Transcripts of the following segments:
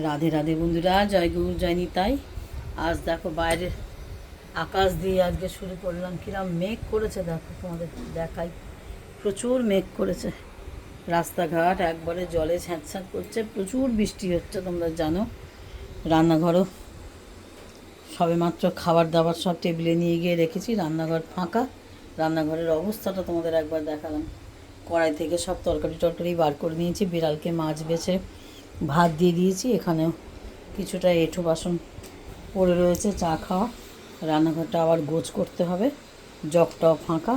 রাধে রাধে বন্ধুরা, জয় গুরু জয় নিতাই। আজ দেখো বাইরে আকাশ দিয়ে আজকে শুরু করলাম। কিরম মেঘ করেছে দেখো, তোমাদের দেখাই। প্রচুর মেঘ করেছে, রাস্তাঘাট একবারে জলে ছ্যাঁত করছে, প্রচুর বৃষ্টি হচ্ছে তোমরা জানো। রান্নাঘরও সবেমাত্র খাবার দাবার সব টেবিলে নিয়ে গিয়ে রেখেছি, রান্নাঘর ফাঁকা। রান্নাঘরের অবস্থাটা তোমাদের একবার দেখালাম। কড়াই থেকে সব তরকারি বার করে নিয়েছি, বিড়ালকে মাছ বেছে ভাত দিয়ে দিয়েছি। এখানেও কিছুটা এঁঠো বাসন পড়ে রয়েছে চা খাওয়া। রান্নাঘরটা আবার গোছ করতে হবে। জগটাও ফাঁকা,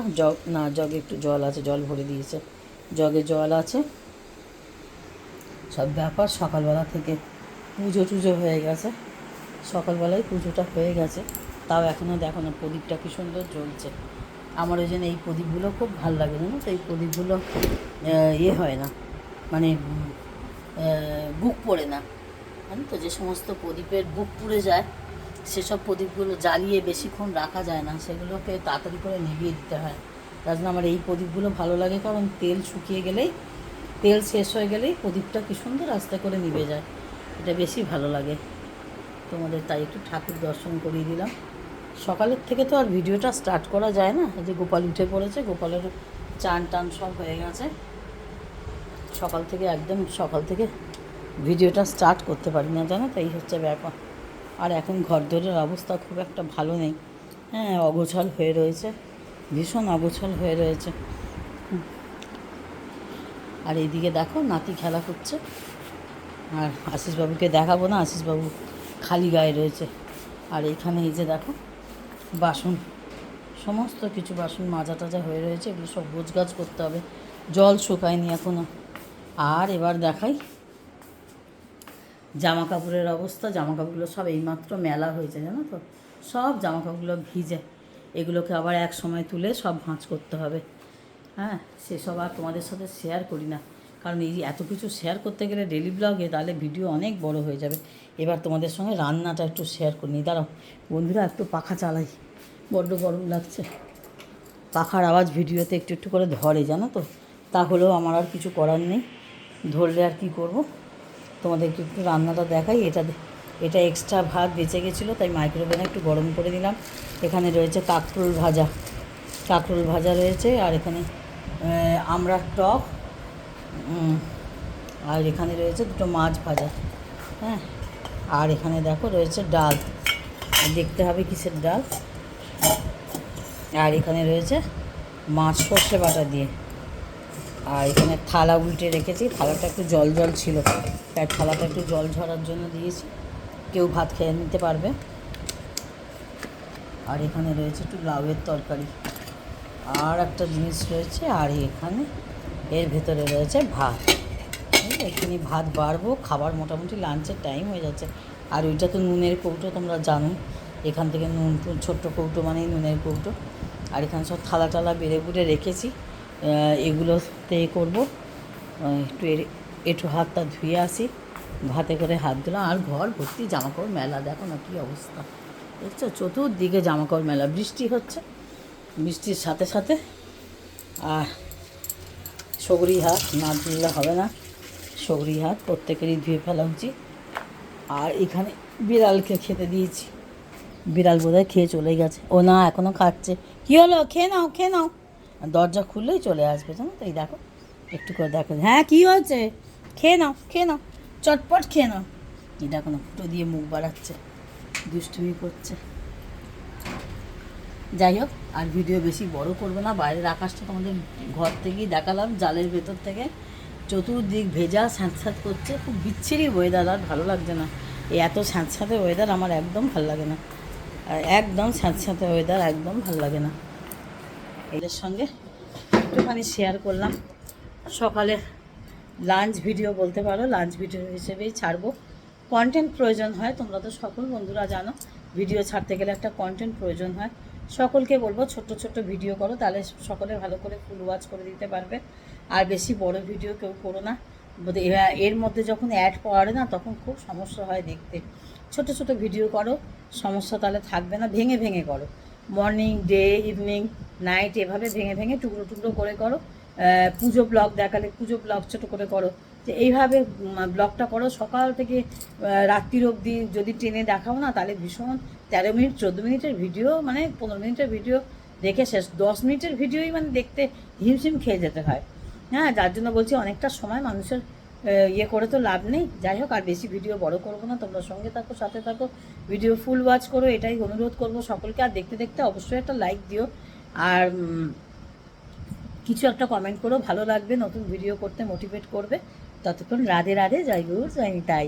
জগে একটু জল আছে, জল ভরে দিয়েছে, জগে জল আছে। সব ব্যাপার সকালবেলা থেকে পুজো টুজো হয়ে গেছে, সকালবেলায় পুজোটা হয়ে গেছে। তাও এখনও দেখো না প্রদীপটা কী সুন্দর জ্বলছে। আমার ওই জন্য এই প্রদীপগুলো খুব ভালো লাগে, জানো তো। এই প্রদীপগুলো হয় না, মানে বুক পড়ে না, জানো তো। যে সমস্ত প্রদীপের বুক পুড়ে যায়, সেসব প্রদীপগুলো জ্বালিয়ে বেশিক্ষণ রাখা যায় না, সেগুলোকে তাড়াতাড়ি করে নিভিয়ে দিতে হয়। তার জন্য আমার এই প্রদীপগুলো ভালো লাগে, কারণ তেল শুকিয়ে গেলেই, তেল শেষ হয়ে গেলেই প্রদীপটা কী সুন্দর আস্তে করে নিভে যায়। এটা বেশি ভালো লাগে তোমাদের। তাই একটু ঠাকুর দর্শন করিয়ে দিলাম। সকালের থেকে তো আর ভিডিওটা স্টার্ট করা যায় না, এই যে গোপাল উঠে পড়েছে, গোপালের চান টান সব হয়ে গেছে। সকাল থেকে ভিডিওটা স্টার্ট করতে পারি না, জানো তো। এই হচ্ছে ব্যাপার। আর এখন ঘরদোরের অবস্থা খুব একটা ভালো নেই, হ্যাঁ, অগোছাল হয়ে রয়েছে, ভীষণ অগোছাল হয়ে রয়েছে। আর এইদিকে দেখো নাতি খেলা করছে। আর আশিসবাবুকে দেখাবো না, আশিসবাবু খালি গায়ে রয়েছে। আর এইখানে এই যে দেখো বাসন, সমস্ত কিছু বাসন মাজা টাজা হয়ে রয়েছে, এগুলো সব গোছগাছ করতে হবে। জল শুকায়নি এখনও। আর এবার দেখাই জামা কাপড়ের অবস্থা। জামা কাপড়গুলো সব এইমাত্র মেলা হয়েছে, জানো তো। সব জামা কাপড়গুলো ভিজে, এগুলোকে আবার এক সময় তুলে সব ভাঁজ করতে হবে। হ্যাঁ, সেসব আর তোমাদের সাথে শেয়ার করি না, কারণ এই এত কিছু শেয়ার করতে গেলে ডেলি ব্লগে তাহলে ভিডিও অনেক বড় হয়ে যাবে। এবার তোমাদের সঙ্গে রান্নাটা একটু শেয়ার করি নি। দাঁড়াও বন্ধুরা, একটু পাখা চালাই, বড্ড গরম লাগছে। পাখার আওয়াজ ভিডিওতে একটু একটু করে ধরে, জানো তো। তাহলেও আমার আর কিছু করার নেই, ধরলে আর কি করব। তোমাদেরকে একটু রান্নাটা দেখাই। এটা এক্সট্রা ভাত বেঁচে গেছিলো, তাই মাইক্রোওভেনে একটু গরম করে দিলাম। এখানে রয়েছে কাঁকরোল ভাজা রয়েছে। আর এখানে আমড়ার টক, আর এখানে রয়েছে দুটো মাছ ভাজা। হ্যাঁ, আর এখানে দেখো রয়েছে ডাল, দেখতে হবে কিসের ডাল। আর এখানে রয়েছে মাছ সর্ষে বাটা দিয়ে। আর এখানে থালা উল্টে রেখেছি, থালাটা একটু জল জল ছিল, তাই থালাটা একটু জল ঝরার জন্য দিয়েছি, কেউ ভাত খেয়ে নিতে পারবে। আর এখানে রয়েছে একটু লাউয়ের তরকারি, আর একটা জিনিস রয়েছে। আর এখানে এর ভেতরে রয়েছে ভাত। এখানে ভাত বাড়বো, খাবার মোটামুটি লাঞ্চের টাইম হয়ে যাচ্ছে। আর ওইটা তো নুনের কৌটো, তোমরা জানো। এখান থেকে নুন, ছোট্ট কৌটো মানেই নুনের কৌটো। আর এখানে সব থালা টালা বেড়ে বুড়ে রেখেছি, এগুলোতে করবো। একটু হাতটা ধুয়ে আসি, ভাতে করে হাত দিলাম। আর ঘর ভর্তি জামাকাপড় মেলা, দেখো না কী অবস্থা, দেখছো। চতুর্দিকে জামাকাপড় মেলা, বৃষ্টি হচ্ছে, বৃষ্টির সাথে সাথে। আর সগরি হাত না ধুলে হবে না, সগরি হাত প্রত্যেকেরই ধুয়ে ফেলা উচিত। আর এখানে বিড়ালকে খেতে দিয়েছি, বিড়াল বোধহয় খেয়ে চলে গেছে। ও না, এখনও খাচ্ছে। কী হলো, খেয়ে নাও খেয়ে নাও। দরজা খুললেই চলে আসবে, জানো তো। এই দেখো একটু করে দেখো, হ্যাঁ কী হয়েছে, খেয়ে নাও খেয়ে নাও, চটপট খেয়ে নাও। এই দেখো না, ফুটো দিয়ে মুখ বাড়াচ্ছে, দুষ্টুমি করছে। যাই হোক, আর ভিডিও বেশি বড় করবো না। বাইরের আকাশটা তোমাদের ঘর থেকেই দেখালাম, জালের ভেতর থেকে। চতুর্দিক ভেজা, স্যাঁতস্যাঁত করছে, খুব বিচ্ছিরি ওয়েদার, আর ভালো লাগছে না। এই এত স্যাঁতস্যাঁতে ওয়েদার আমার একদম ভালো লাগে না, একদম স্যাঁতস্যাঁতে ওয়েদার একদম ভালো লাগে না। এদের সঙ্গে একটুখানি শেয়ার করলাম। সকালে লাঞ্চ ভিডিও বলতে পারো, লাঞ্চ ভিডিও হিসেবেই ছাড়বো। কন্টেন্ট প্রয়োজন হয়, তোমরা তো সকল বন্ধুরা জানো, ভিডিও ছাড়তে গেলে একটা কন্টেন্ট প্রয়োজন হয়। সকলকে বলবো ছোট্ট ছোট্ট ভিডিও করো, তাহলে সকলে ভালো করে ফুল ওয়াচ করে দিতে পারবে। আর বেশি বড় ভিডিও কেউ করো না, এর মধ্যে যখন অ্যাড পড়ে না, তখন খুব সমস্যা হয় দেখতে। ছোট ছোট ভিডিও করো, সমস্যা তাহলে থাকবে না। ভেঙে ভেঙে করো, মর্নিং, ডে, ইভিনিং, নাইট, এভাবে ভেঙে ভেঙে টুকরো টুকরো করে করো। পুজো ব্লগ দেখালে পুজো ব্লগ ছোটো করে করো, যে এইভাবে ব্লগটা করো সকাল থেকে রাত্রির অবধি, যদি ট্রেনে দেখাও না তাহলে ভীষণ 13 মিনিট 14 মিনিটের ভিডিও, মানে 15 মিনিটের ভিডিও দেখে শেষ, 10 মিনিটের ভিডিওই মানে দেখতে হিমশিম খেয়ে যেতে হয়। হ্যাঁ, যার জন্য বলছি অনেকটা সময় মানুষের ইয়ে করে তো লাভ নেই। যাই হোক, আর বেশি ভিডিও বড় করবো না, তোমরা সঙ্গে থাকো, সাথে থাকো, ভিডিও ফুল ওয়াচ করো, এটাই অনুরোধ করবো সকলকে। আর দেখতে দেখতে অবশ্যই একটা লাইক দিও, আর কিছু একটা কমেন্ট করো, ভালো লাগবে, নতুন ভিডিও করতে মোটিভেট করবে। ততক্ষণ রাধে রাধে, জয় গুরু, জয় নিতাই।